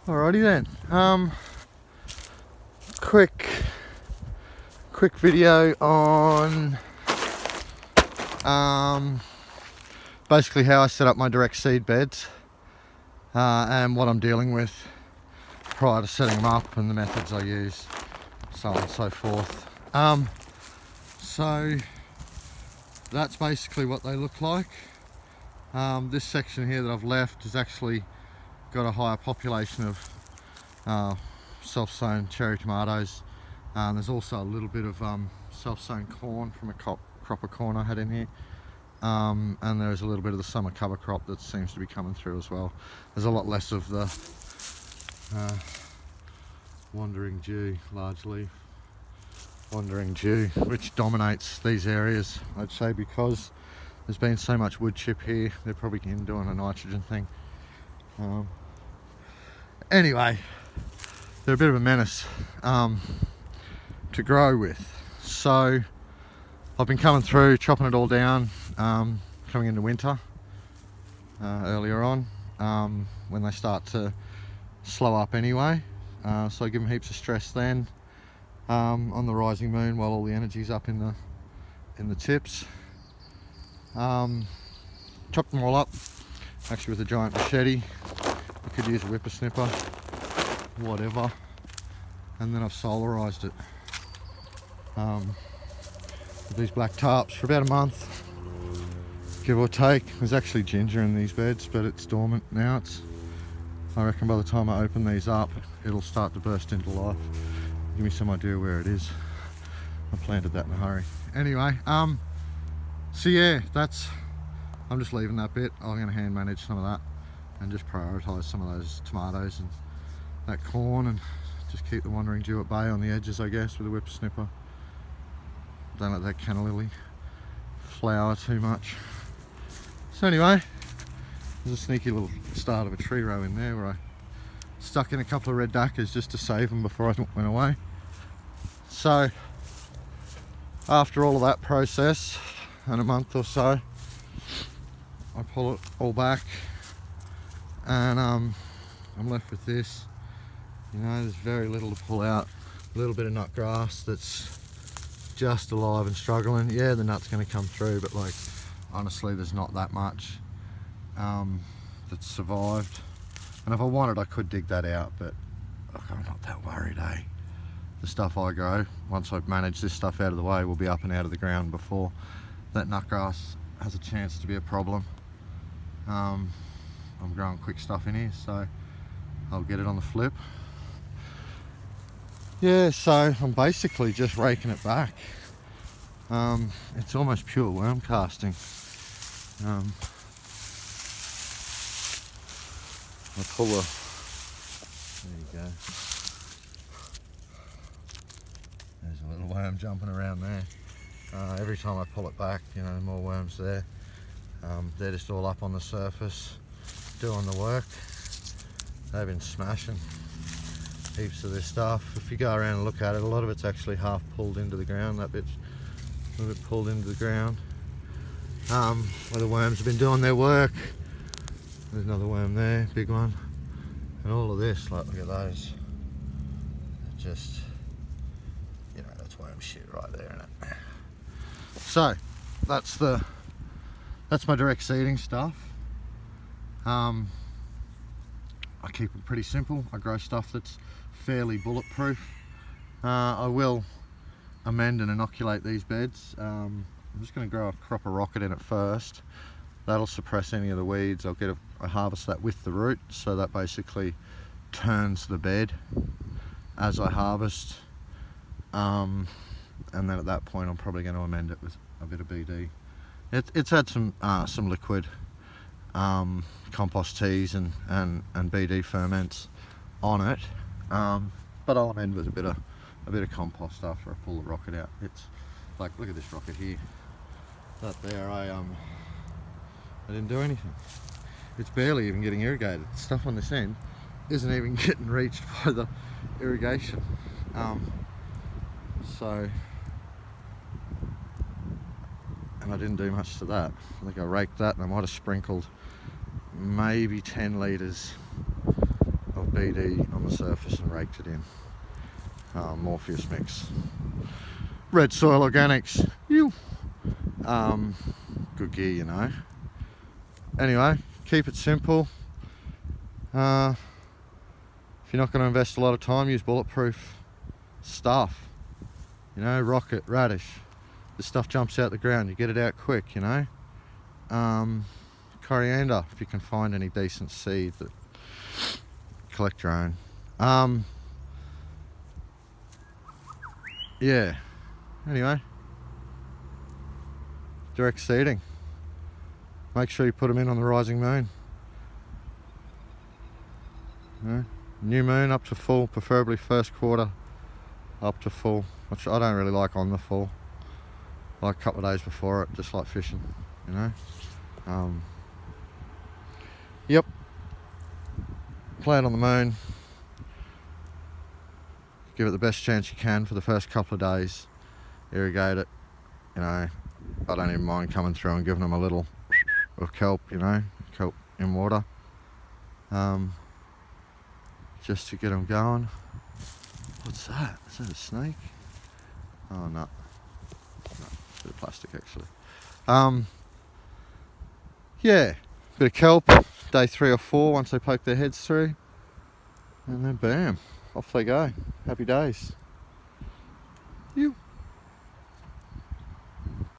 Alrighty then. Quick video on basically how I set up my direct seed beds and what I'm dealing with prior to setting them up and the methods I use, so on and so forth. So that's basically what they look like. This section here that I've left has actually got a higher population of self-sown cherry tomatoes. There's also a little bit of self-sown corn from a crop of corn I had in here. And there's a little bit of the summer cover crop that seems to be coming through as well. There's a lot less of the wandering Jew, largely wandering Jew, which dominates these areas, I'd say, because there's been so much wood chip here. They're probably doing a nitrogen thing. Anyway, they're a bit of a menace to grow with. So I've been coming through, chopping it all down, coming into winter earlier on, when they start to slow up anyway. So I give them heaps of stress then on the rising moon while all the energy's up in the tips. Chop them all up, actually with a giant machete. You could use a whippersnipper, whatever. And then I've solarized it with these black tarps for about a month, give or take. There's actually ginger in these beds, but it's dormant now. I reckon by the time I open these up, it'll start to burst into life. Give me some idea where it is. I planted that in a hurry. Anyway, so yeah, I'm just leaving that bit. I'm going to hand manage some of that and just prioritise some of those tomatoes and that corn, and just keep the wandering Jew at bay on the edges, I guess, with a whippersnipper. Don't let that canna lily flower too much. So anyway, there's a sneaky little start of a tree row in there where I stuck in a couple of red daccas just to save them before I went away. So after all of that process and a month or so, I pull it all back and I'm left with this. You know, there's very little to pull out. A little bit of nut grass that's just alive and struggling. Yeah, the nut's going to come through, but like, honestly, there's not that much that's survived. And if I wanted, I could dig that out, but look, I'm not that worried, eh? The stuff I grow, once I've managed this stuff out of the way, will be up and out of the ground before that nutgrass has a chance to be a problem. I'm growing quick stuff in here, so I'll get it on the flip. Yeah, so I'm basically just raking it back. It's almost pure worm casting. I pull the, there you go. There's a little worm jumping around there. Every time I pull it back, you know, more worms there. They're just all up on the surface, doing the work. They've been smashing heaps of this stuff. If you go around and look at it, a lot of it's actually half pulled into the ground. That bit's a little bit pulled into the ground. Where the worms have been doing their work. There's another worm there, big one. And all of this, like, look at those. They're just, you know, that's worm shit right there, isn't it? So, that's my direct seeding stuff. I keep it pretty simple. I grow stuff that's fairly bulletproof. I will amend and inoculate these beds. I'm just going to grow a crop of rocket in it first. That'll suppress any of the weeds. I'll harvest that with the root, so that basically turns the bed as I harvest. And then at that point, I'm probably going to amend it with a bit of BD. It's had some liquid compost teas and BD ferments on it, but I'll amend with a bit of compost after I pull the rocket out. It's like, look at this rocket here. That there, I didn't do anything. It's barely even getting irrigated. The stuff on this end isn't even getting reached by the irrigation. So, and I didn't do much to that. I think I raked that and I might have sprinkled maybe 10 litres of DD on the surface and raked it in. Morpheus mix. Red Soil Organics. You. Good gear, you know. Anyway, keep it simple. If you're not going to invest a lot of time, use bulletproof stuff. You know, rocket, radish. This stuff jumps out the ground. You get it out quick, you know. Coriander, if you can find any decent seed, that collect your own. Yeah. Anyway, direct seeding. Make sure you put them in on the rising moon. You know, new moon up to full, preferably first quarter up to full, which I don't really like on the full. I like a couple of days before it, just like fishing, you know. Yep. Play it on the moon. Give it the best chance you can for the first couple of days. Irrigate it. You know, I don't even mind coming through and giving them a little of kelp, you know, kelp in water. Just to get them going. What's that? Is that a snake? Oh, no. No, it's a bit of plastic actually. Yeah, bit of kelp, day 3 or 4 once they poke their heads through. And then bam, off they go. Happy days. You.